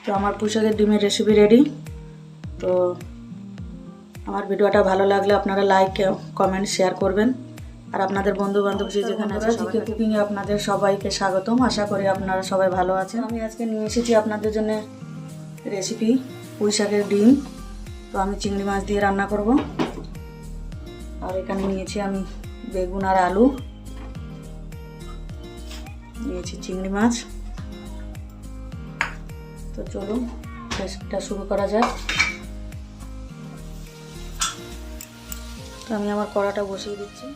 তো আমার পুঁইশাকের ডিমের রেসিপি রেডি। তো আমার ভিডিওটা ভালো লাগলে আপনারা লাইক কমেন্ট শেয়ার করবেন, আর আপনাদের বন্ধু বান্ধব যে যেখানে আছে জিকে কুকিংয়ে আপনাদের সবাইকে স্বাগতম। আশা করি আপনারা সবাই ভালো আছেন। আমি আজকে নিয়ে এসেছি আপনাদের জন্য রেসিপি পুঁইশাকের ডিম। তো আমি চিংড়ি মাছ দিয়ে রান্না করব, আর এখানে নিয়েছি আমি বেগুন আর আলু, নিয়েছি চিংড়ি মাছ। তো চলুন রেসিপিটা শুরু করা যাক। তো আমি আমার কড়াটা বসিয়ে দিচ্ছি।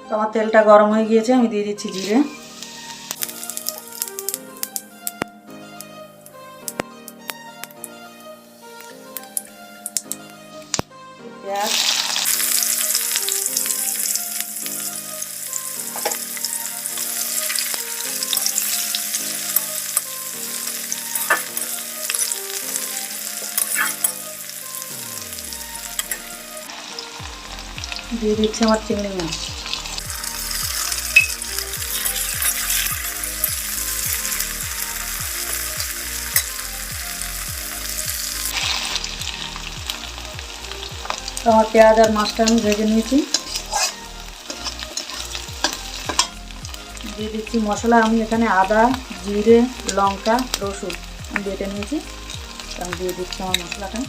তো আমার তেলটা গরম হয়ে গিয়েছে, আমি দিয়ে দিচ্ছি জিরে, পেঁয়াজ, দিয়ে দিচ্ছি আমার চিংড়ি মাছ। তো আমার পেঁয়াজ আর মাছটা আমি ভেজে নিয়েছি। দিয়ে দিচ্ছি মশলা। আমি এখানে আদা, জিরে, লঙ্কা, রসুন আমি বেটে নিয়েছি। আমি দিয়ে দিচ্ছি আমার মশলাটা।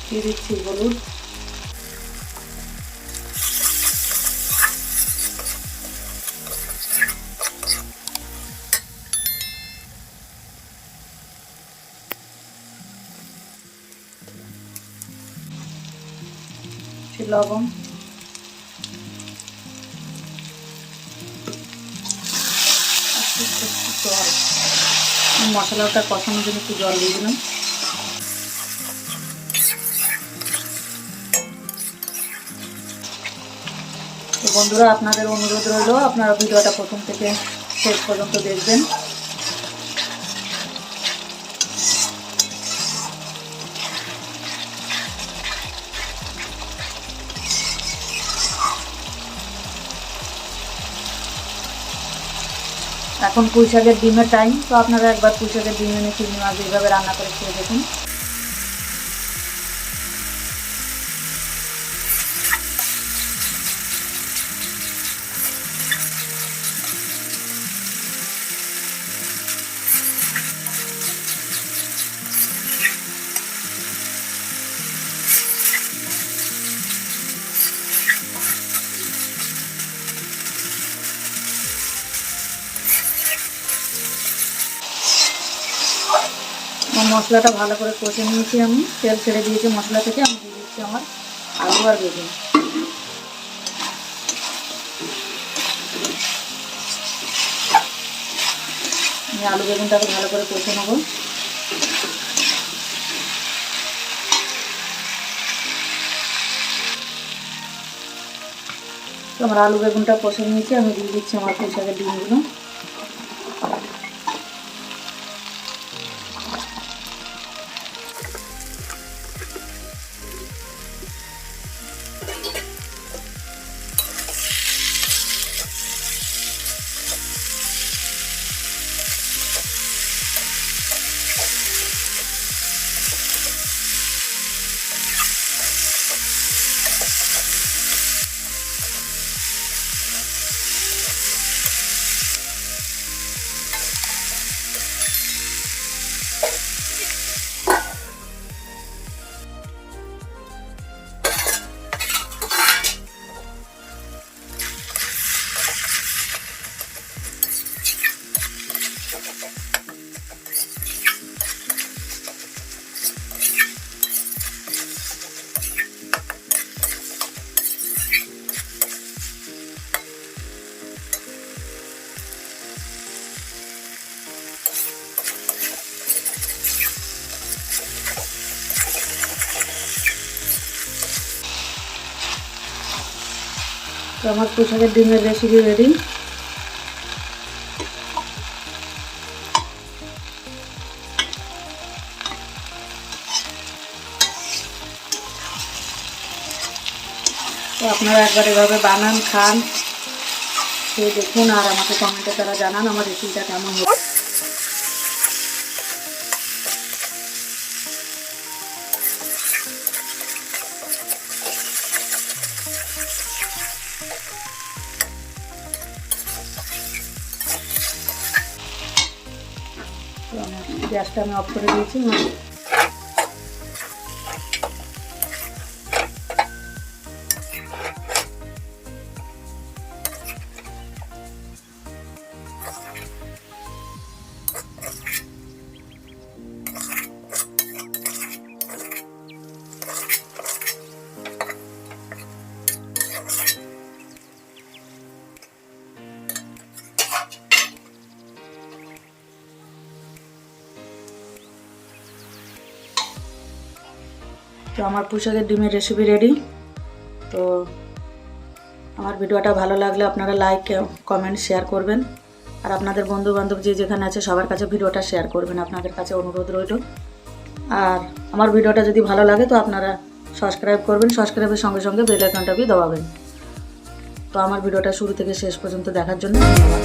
দিয়ে দিচ্ছি হলুদ, লবণ, জল। মশলাটা কষানোর জন্য একটু জল দিয়ে দিলাম। তো বন্ধুরা, আপনাদের অনুরোধ রইল আপনারা ভিডিওটা প্রথম থেকে শেষ পর্যন্ত দেখবেন। এখন পুঁইশাকের ডিমের টাইম। তো আপনারা একবার পুঁইশাকের ডিম এনে চিংড়ি মাছ এইভাবে রান্না করে খেয়ে দেখুন। মশলাটা ভালো করে কষে নিয়েছি, আমি তেল ছেড়ে দিয়েছি মশলা থেকে। আমি দিয়ে দিচ্ছি আমার আলু আর বেগুন। আমি আলু বেগুনটাকে ভালো করে কষে নেব। তো আমার আলু বেগুনটা কষে নিয়েছি, আমি দিয়ে দিচ্ছি আমার পুঁইশাকের ডিমগুলো। তো আমার পুঁইশাকের ডিমের রেসিপি রেডি। তো আপনারা একবার এভাবে বানান, খান, খেয়ে দেখুন আর আমাকে কমেন্টে তারা জানান আমার রেসিপিটা কেমন হবে। গ্যাসটা আমি অফ করে দিয়েছি। তো আমার পুঁইশাকের ডিমের রেসিপি রেডি। তো আমার ভিডিওটা ভালো লাগলে আপনারা লাইক, কমেন্ট, শেয়ার করবেন আর আপনাদের বন্ধু বান্ধব যে যেখানে আছে সবার কাছে ভিডিওটা শেয়ার করবেন, আপনাদের কাছে অনুরোধ রইল। আর আমার ভিডিওটা যদি ভালো লাগে তো আপনারা সাবস্ক্রাইব করবেন, সাবস্ক্রাইবের সঙ্গে সঙ্গে বেল আইকনটা भी দবাবেন। তো আমার ভিডিওটা শুরু থেকে শেষ পর্যন্ত দেখার জন্য ধন্যবাদ।